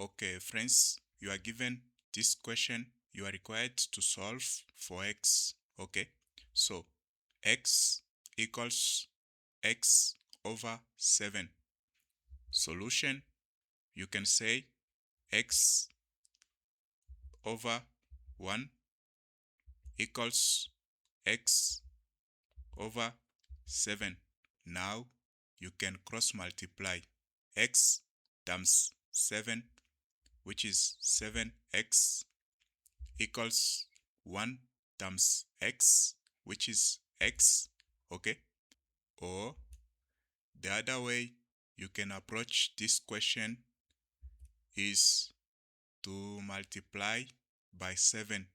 Okay, friends, you are given this question. You are required to solve for x. Okay, so x equals x over 7. Solution, you can say x over 1 equals x over 7. Now you can cross multiply x times 7, which is 7x, equals 1 times x, which is x. Okay, or the other way you can approach this question is to multiply by 7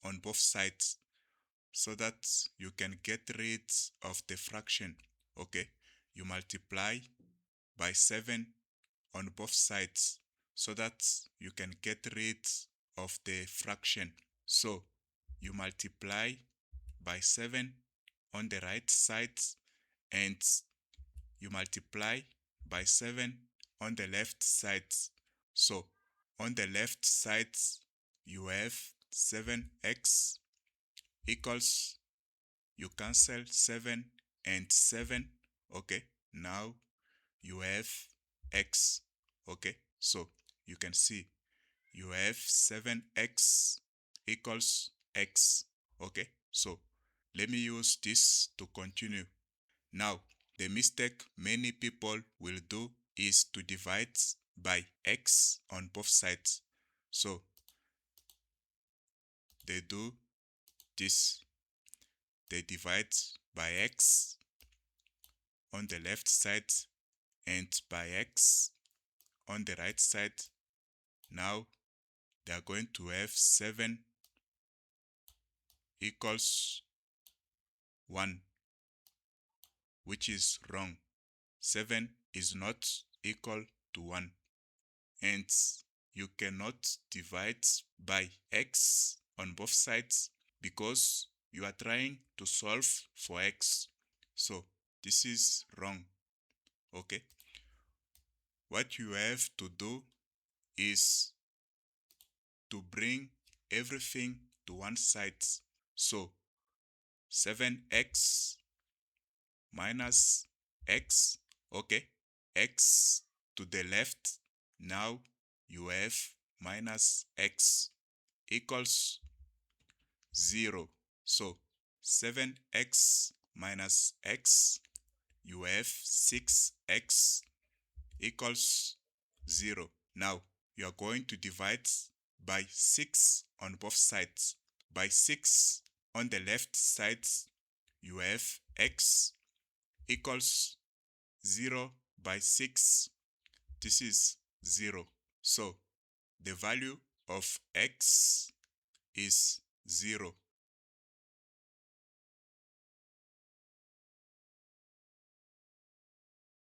on both sides so that you can get rid of the fraction. Okay, you multiply by 7 on both sides so that you can get rid of the fraction. So you multiply by 7 on the right side and you multiply by 7 on the left side. So on the left side you have 7x equals, you cancel 7 and 7. Okay, now you have x. Okay, so you can see you have 7x equals x. Okay, so let me use this to continue. Now, the mistake many people will do is to divide by x on both sides. So they do this. They divide by x on the left side and by x on the right side. Now they are going to have 7 equals 1, which is wrong. 7 is not equal to 1. And you cannot divide by x on both sides because you are trying to solve for x. So this is wrong. Okay, what you have to do is to bring everything to one side. So 7x minus x. Okay, x to the left. Now you have minus x equals 0. So 7x minus x, you have 6x equals 0. Now you are going to divide by 6 on both sides. By 6 on the left side, you have x equals 0 by 6. This is 0. So the value of x is 0.